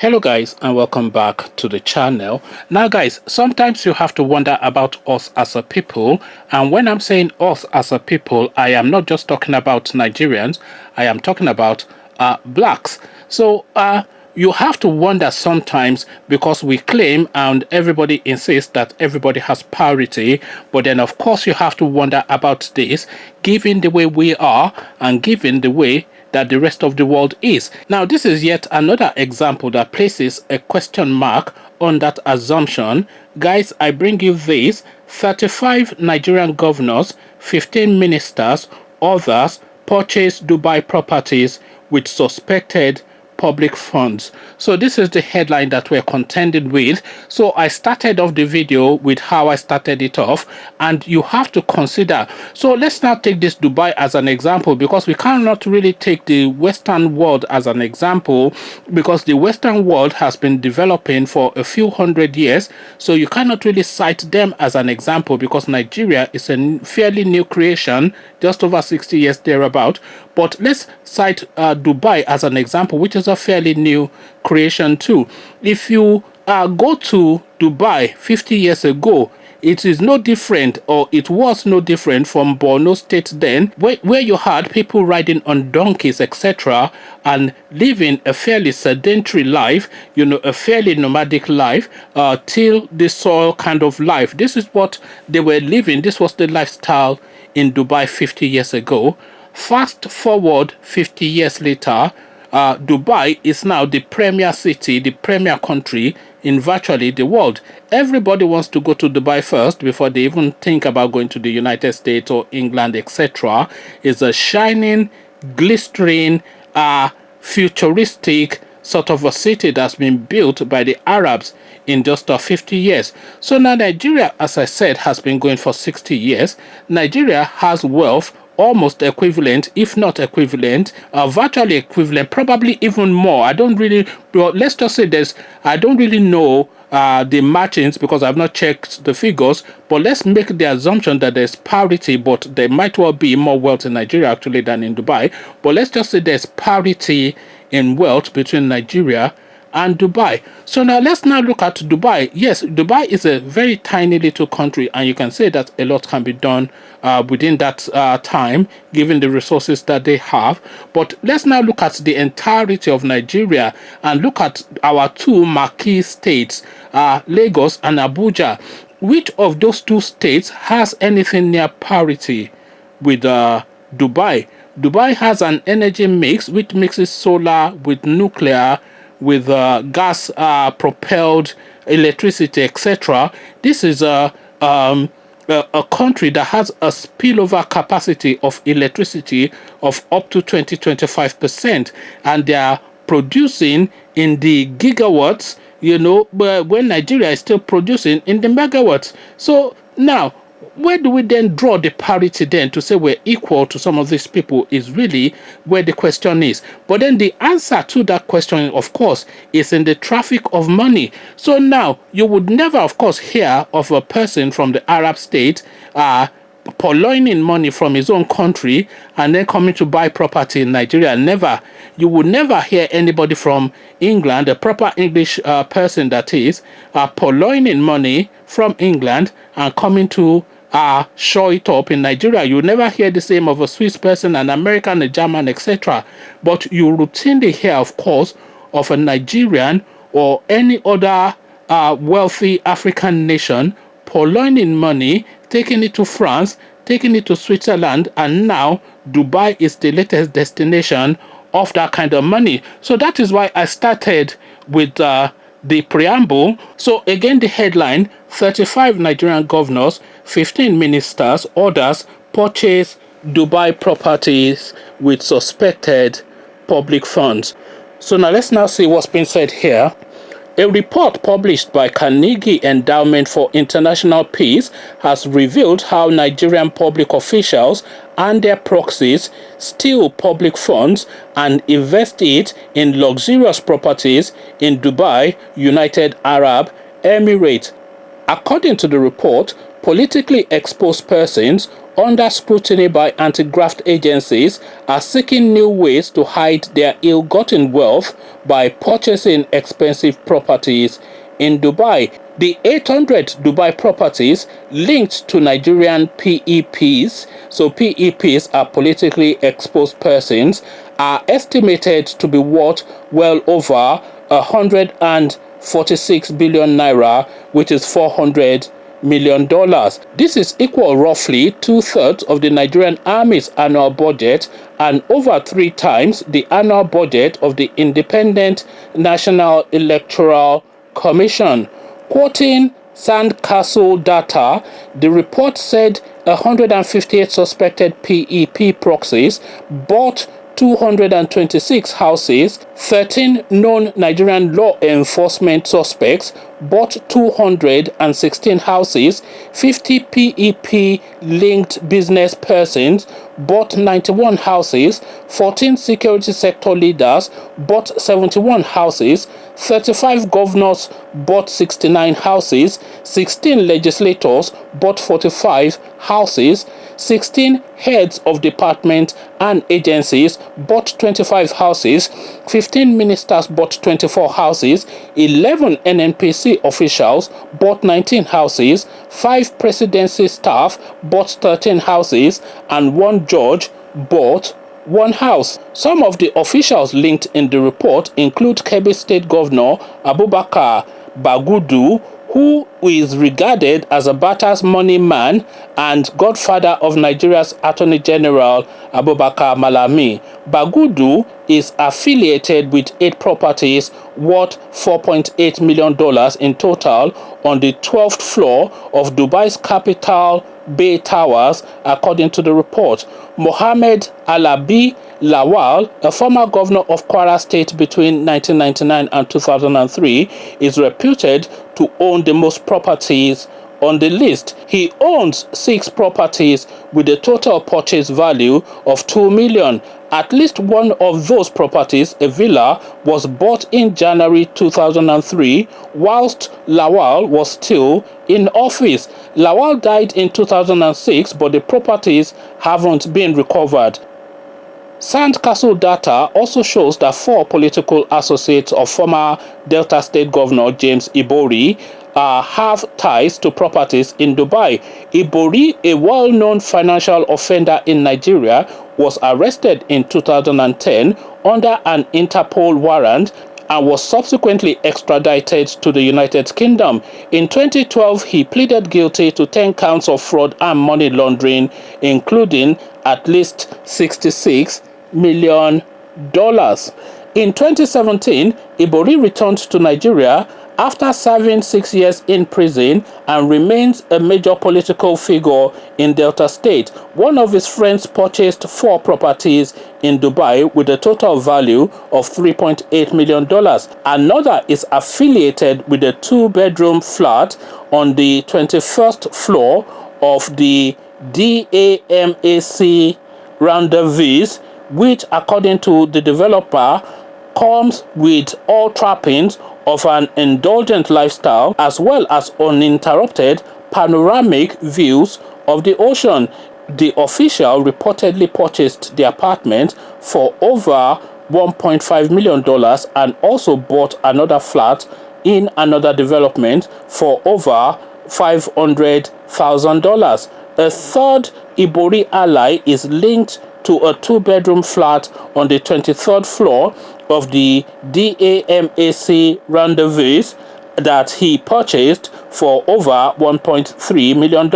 Hello guys, and welcome back to the channel. Now guys, sometimes you have to wonder about us as a people, and when I'm saying us as a people, I am not just talking about Nigerians, I am talking about blacks. So you have to wonder sometimes, because we claim and everybody insists that everybody has parity, but then of course you have to wonder about this given the way we are and given the way that the rest of the world is. Now, this is yet another example that places a question mark on that assumption. Guys, I bring you this: 35 Nigerian governors, 15 ministers, others purchased Dubai properties with suspected public funds. So this is the headline that we're contending with. So I started off the video with how I started it off, and you have to consider. So let's now take this Dubai as an example, because we cannot really take the Western world as an example, because the Western world has been developing for a few hundred years. So you cannot really cite them as an example, because Nigeria is a fairly new creation, just over 60 years thereabout. But let's cite Dubai as an example, which is a fairly new creation too. If you go to Dubai 50 years ago, it is no different, or it was no different from Borno State then, where you had people riding on donkeys, etc., and living a fairly sedentary life, you know, a fairly nomadic life, till the soil kind of life. This is what they were living. This was the lifestyle in Dubai 50 years ago. Fast forward 50 years later, Dubai is now the premier city, the premier country in virtually the world. Everybody wants to go to Dubai first before they even think about going to the United States or England, etc. It's a shining, glistering, futuristic sort of a city that's been built by the Arabs in just 50 years. So now Nigeria, as I said, has been going for 60 years. Nigeria has wealth almost equivalent, if not equivalent, virtually equivalent, probably even more. I don't really, well, let's just say this, I don't really know the matchings because I've not checked the figures, but let's make the assumption that there's parity, but there might well be more wealth in Nigeria actually than in Dubai. But let's just say there's parity in wealth between Nigeria and Dubai. So now let's now look at Dubai. Yes, Dubai is a very tiny little country, and you can say that a lot can be done within that time, given the resources that they have. But let's now look at the entirety of Nigeria and look at our two marquee states, Lagos and Abuja. Which of those two states has anything near parity with Dubai? Dubai has an energy mix which mixes solar with nuclear, with gas propelled electricity, etc. This is a country that has a spillover capacity of electricity of up to 20-25%, and they are producing in the gigawatts, you know, when Nigeria is still producing in the megawatts. So now, where do we then draw the parity then to say we're equal to some of these people is really where the question is. But then the answer to that question, of course, is in the traffic of money. So now you would never, of course, hear of a person from the Arab state purloining money from his own country and then coming to buy property in Nigeria. Never. You would never hear anybody from England, a proper English person that is, purloining money from England and coming to show it up in Nigeria. You never hear the same of a Swiss person, an American, a German, etc. But you routinely hear, of course, of a Nigerian or any other wealthy African nation purloining money, taking it to France, taking it to Switzerland, and now Dubai is the latest destination of that kind of money. So that is why I started with the preamble. So again, the headline: 35 Nigerian governors, 15 ministers, others purchase Dubai properties with suspected public funds. So now let's now see what's been said here. A report published by Carnegie Endowment for International Peace has revealed how Nigerian public officials and their proxies steal public funds and invest it in luxurious properties in Dubai, United Arab Emirates. According to the report, politically exposed persons under scrutiny by anti-graft agencies, are seeking new ways to hide their ill-gotten wealth by purchasing expensive properties in Dubai. The 800 Dubai properties linked to Nigerian PEPs, so PEPs are politically exposed persons, are estimated to be worth well over 146 billion naira, which is $400 million. This is equal roughly 2/3 of the Nigerian Army's annual budget and over 3 times the annual budget of the Independent National Electoral Commission. Quoting Sandcastle data, the report said 158 suspected PEP proxies bought 226 houses, 13 known Nigerian law enforcement suspects bought 216 houses, 50 PEP-linked business persons bought 91 houses, 14 security sector leaders bought 71 houses, 35 governors bought 69 houses, 16 legislators bought 45 houses, 16 heads of department and agencies bought 25 houses, 15 ministers bought 24 houses, 11 NNPC officials bought 19 houses, 5 presidency staff bought 13 houses, and 1 judge bought 1 house. Some of the officials linked in the report include Kebbi State Governor Abubakar Bagudu, who is regarded as a Bata's money man and godfather of Nigeria's Attorney General Abubakar Malami. Bagudu is affiliated with 8 properties worth $4.8 million in total on the 12th floor of Dubai's capital Bay Towers, according to the report. Mohammed Alabi Lawal, a former governor of Kwara State between 1999 and 2003, is reputed to own the most properties on the list. He owns 6 properties with a total purchase value of $2 million. At least one of those properties, a villa, was bought in January 2003 whilst Lawal was still in office. Lawal died in 2006, but the properties haven't been recovered. Sandcastle data also shows that 4 political associates of former Delta State Governor James Ibori have ties to properties in Dubai. Ibori, a well-known financial offender in Nigeria, was arrested in 2010 under an Interpol warrant and was subsequently extradited to the United Kingdom. In 2012, he pleaded guilty to 10 counts of fraud and money laundering, including at least $66 million. In 2017, Ibori returned to Nigeria after serving 6 years in prison and remains a major political figure in Delta State. One of his friends purchased 4 properties in Dubai with a total value of $3.8 million. Another is affiliated with a 2-bedroom flat on the 21st floor of the DAMAC Rendezvous, which, according to the developer, comes with all trappings of an indulgent lifestyle as well as uninterrupted panoramic views of the ocean. The official reportedly purchased the apartment for over $1.5 million and also bought another flat in another development for over $500,000. A third Ibori ally is linked to a 2-bedroom flat on the 23rd floor of the DAMAC Rendezvous that he purchased for over $1.3 million.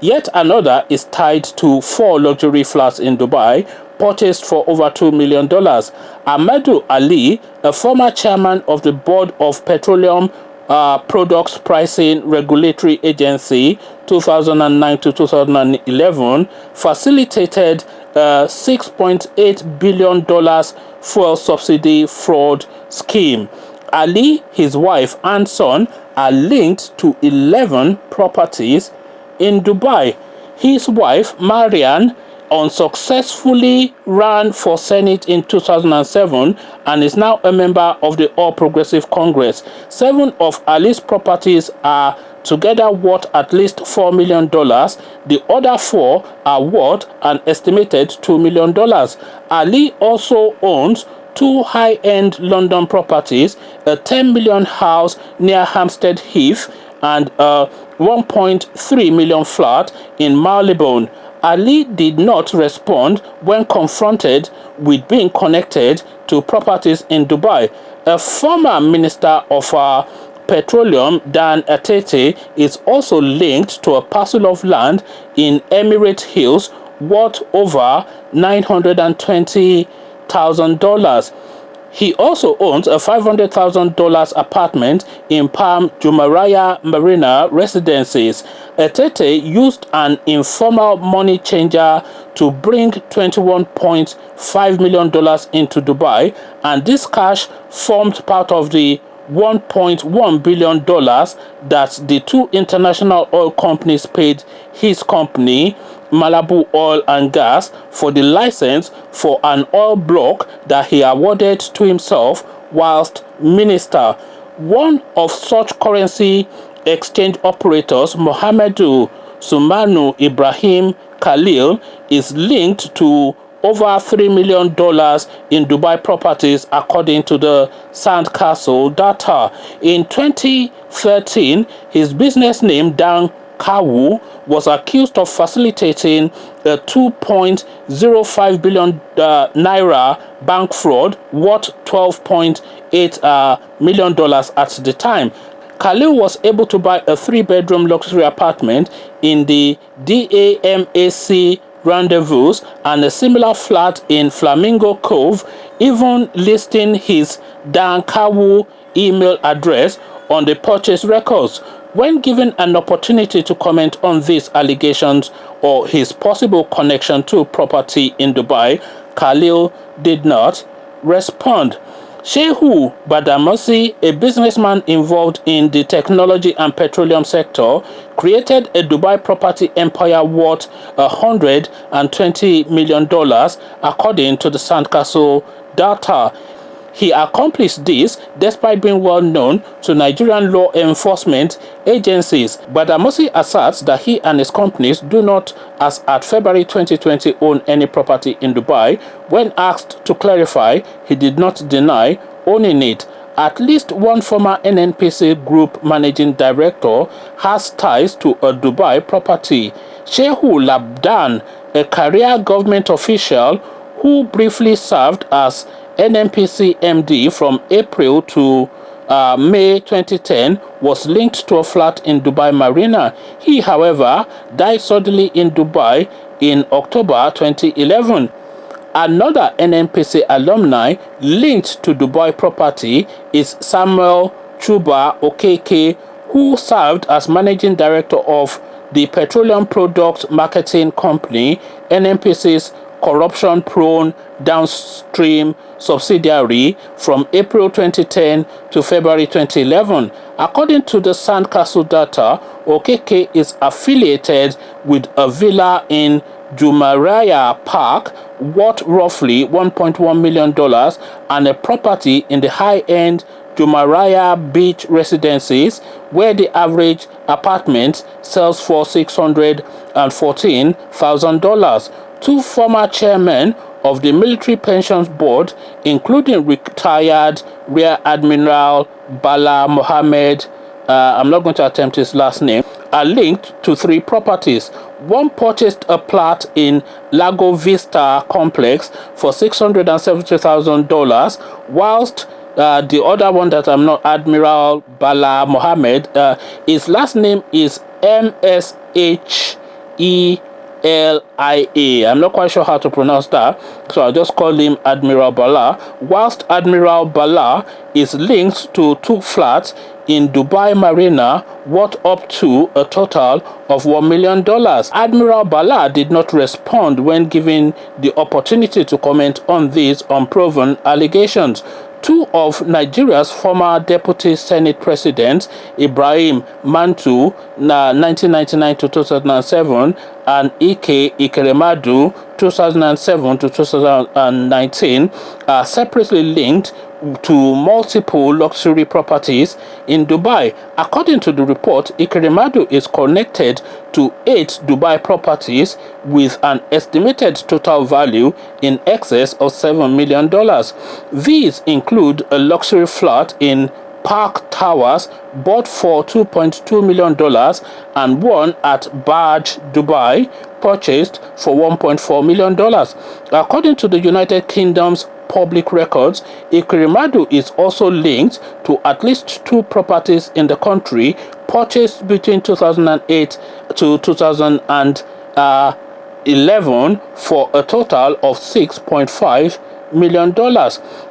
Yet another is tied to 4 luxury flats in Dubai, purchased for over $2 million. Ahmadu Ali, a former chairman of the board of Petroleum Products Pricing Regulatory Agency 2009 to 2011, facilitated a $6.8 billion fuel subsidy fraud scheme. Ali, his wife, and son are linked to 11 properties in Dubai. His wife, Marian, unsuccessfully ran for Senate in 2007 and is now a member of the All Progressive Congress. 7 of Ali's properties are together worth at least $4 million. The other 4 are worth an estimated $2 million. Ali also owns 2 high-end London properties, a 10 million house near Hampstead Heath and a 1.3 million flat in Marylebone. Ali did not respond when confronted with being connected to properties in Dubai. A former minister of Petroleum, Dan Atete, is also linked to a parcel of land in Emirate Hills worth over $920,000. He also owns a $500,000 apartment in Palm Jumeirah Marina Residences. Atete used an informal money changer to bring $21.5 million into Dubai, and this cash formed part of the $1.1 billion that the 2 international oil companies paid his company, Malibu Oil and Gas, for the license for an oil block that he awarded to himself whilst minister. One of such currency exchange operators, Mohammed Sumanu Ibrahim Khalil, is linked to over $3 million in Dubai properties, according to the Sandcastle data. In 2013, his business name, Dan Kawu, was accused of facilitating a 2.05 billion naira bank fraud worth $12.8 million at the time. Khalil was able to buy a 3-bedroom luxury apartment in the DAMAC Rendezvous and a similar flat in Flamingo Cove, even listing his Dan Kawu email address on the purchase records. When given an opportunity to comment on these allegations or his possible connection to property in Dubai, Khalil did not respond. Shehu Badamasi, a businessman involved in the technology and petroleum sector, created a Dubai property empire worth $120 million, according to the Sandcastle data. He accomplished this despite being well known to Nigerian law enforcement agencies. Badamasi asserts that he and his companies do not, as at February 2020, own any property in Dubai. When asked to clarify, he did not deny owning it. At least one former NNPC group managing director has ties to a Dubai property. Shehu Labdan, a career government official who briefly served as NNPC MD from April to May 2010, was linked to a flat in Dubai Marina. He, however, died suddenly in Dubai in October 2011. Another NNPC alumni linked to Dubai property is Samuel Chuba Okeke, who served as managing director of the petroleum product marketing company, NNPC's corruption-prone downstream subsidiary, from April 2010 to February 2011. According to the Sandcastle data, Okeke is affiliated with a villa in Jumeirah Park worth roughly $1.1 million and a property in the high-end Jumeirah Beach Residences, where the average apartment sells for $614,000. 2 former chairmen of the Military Pensions Board, including retired Rear Admiral Bala Mohammed, I'm not going to attempt his last name, are linked to 3 properties. One purchased a plot in Lago Vista complex for $670,000, whilst the other one that I'm not, Admiral Bala Mohammed, his last name is Mshelia. I'm not quite sure how to pronounce that, so I'll just call him Admiral Bala. Whilst Admiral Bala is linked to 2 flats in Dubai Marina worth up to a total of $1 million. Admiral Bala did not respond when given the opportunity to comment on these unproven allegations. 2 of Nigeria's former Deputy Senate Presidents, Ibrahim Mantu, 1999 to 2007, and Ike Ikeremadu, 2007 to 2019, are separately linked to multiple luxury properties in Dubai. According to the report, Ikrimadu is connected to 8 Dubai properties with an estimated total value in excess of $7 million. These include a luxury flat in Park Towers bought for $2.2 million and one at Baj, Dubai, purchased for $1.4 million. According to the United Kingdom's public records, Ikrimadu is also linked to at least 2 properties in the country purchased between 2008 to 2011 for a total of $6.5 million.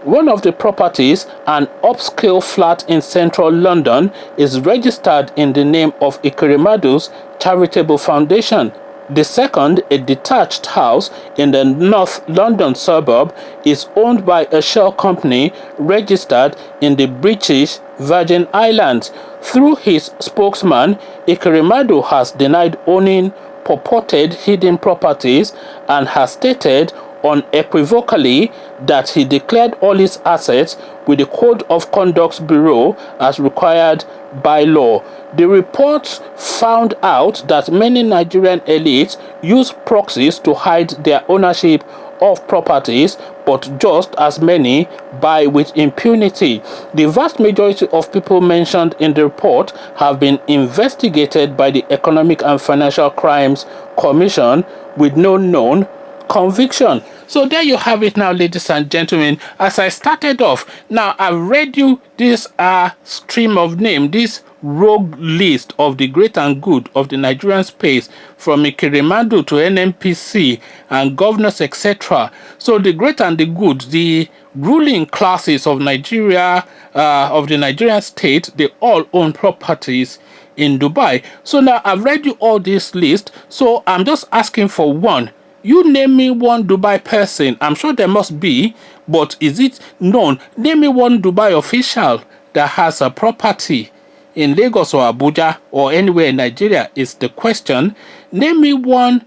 One of the properties, an upscale flat in central London, is registered in the name of Ikrimadu's charitable foundation. The second, a detached house in the North London suburb, is owned by a shell company registered in the British Virgin Islands. Through his spokesman, Ikrimadu has denied owning purported hidden properties and has stated unequivocally that he declared all his assets with the Code of Conduct Bureau as required by law. The reports found out that many Nigerian elites use proxies to hide their ownership of properties, but just as many buy with impunity. The vast majority of people mentioned in the report have been investigated by the Economic and Financial Crimes Commission with no known conviction. So there you have it now, ladies and gentlemen. As I started off, now I've read you this stream of name, this rogue list of the great and good of the Nigerian space, from Ikrimadu to NNPC and governors, etc. So the great and the good, the ruling classes of Nigeria, of the Nigerian state, they all own properties in Dubai. So now I've read you all this list, so I'm just asking for one. You name me one Dubai person. I'm sure there must be, but is it known? Name me one Dubai official that has a property in Lagos or Abuja or anywhere in Nigeria is the question. Name me one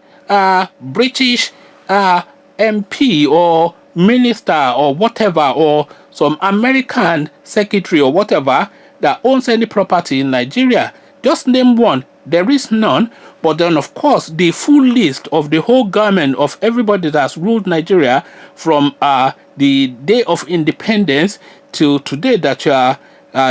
British MP or minister or whatever, or some American secretary or whatever that owns any property in Nigeria. Just name one. There is none. But then, of course, the full list of the whole government of everybody that's ruled Nigeria from the day of independence till today that you are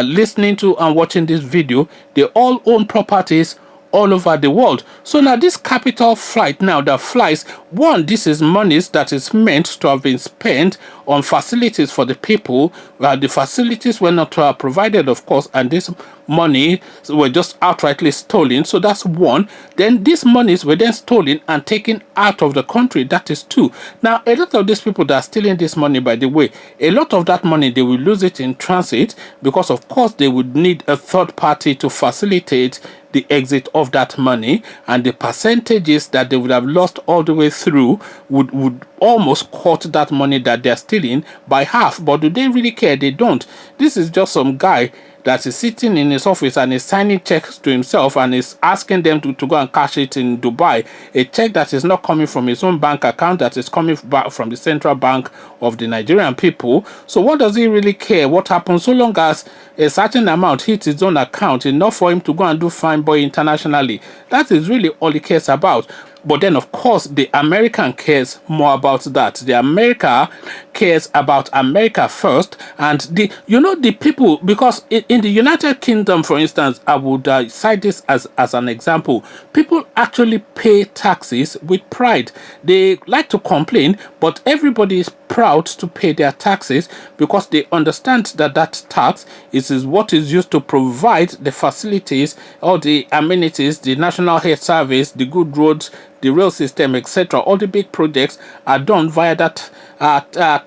listening to and watching this video, they all own properties all over the world. So now this capital flight now that flies, one, this is monies that is meant to have been spent on facilities for the people. The facilities were not provided, of course, and this money were just outrightly stolen. So that's one. Then these monies were then stolen and taken out of the country. That is two. Now, a lot of these people that are stealing this money, by the way, a lot of that money, they will lose it in transit because, of course, they would need a third party to facilitate the exit of that money, and the percentages that they would have lost all the way through would almost cut that money that they're stealing by half. But do they really care? They don't. This is just some guy that is sitting in his office and is signing checks to himself and is asking them to go and cash it in Dubai. A check that is not coming from his own bank account, that is coming back from the central bank of the Nigerian people. So what does he really care what happens, so long as a certain amount hits his own account, enough for him to go and do fine boy internationally? That is really all he cares about. But then, of course, the American cares more about that. The America cares about America first, and the people, because in the United Kingdom, for instance, I would cite this as an example. People actually pay taxes with pride. They like to complain, but everybody is proud to pay their taxes because they understand that that tax is what is used to provide the facilities or the amenities, the National Health Service, the good roads, the rail system, etc. All the big projects are done via that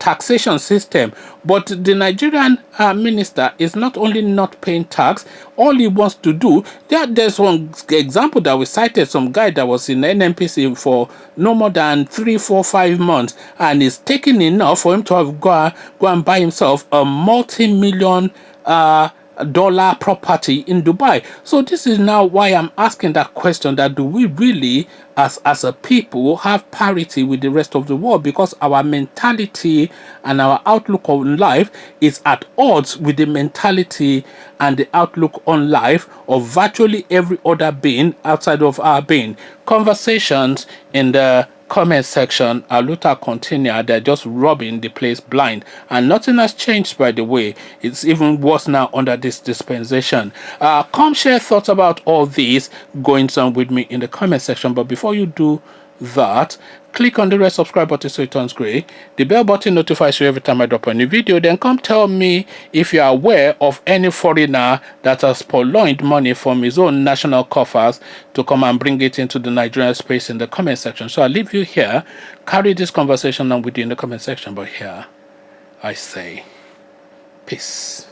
taxation system. But the Nigerian minister is not only not paying tax, all he wants to do, there's one example that we cited, some guy that was in NNPC for no more than 3, 4, 5 months, and is taking enough for him to have go and buy himself a multi-million dollar property in Dubai. So this is now why I'm asking that question, that do we really as a people have parity with the rest of the world, because our mentality and our outlook on life is at odds with the mentality and the outlook on life of virtually every other being outside of our being. Conversations in the comment section are Luther continue. They're just robbing the place blind, and nothing has changed, by the way. It's even worse now under this dispensation. Come share thoughts about all these goings on with me in the comment section. But before you do that, click on the red subscribe button so it turns gray. The bell button notifies you every time I drop a new video. Then come tell me if you are aware of any foreigner that has purloined money from his own national coffers to come and bring it into the Nigerian space in the comment section. So I'll leave you here. Carry this conversation on with you in the comment section. But here I say peace.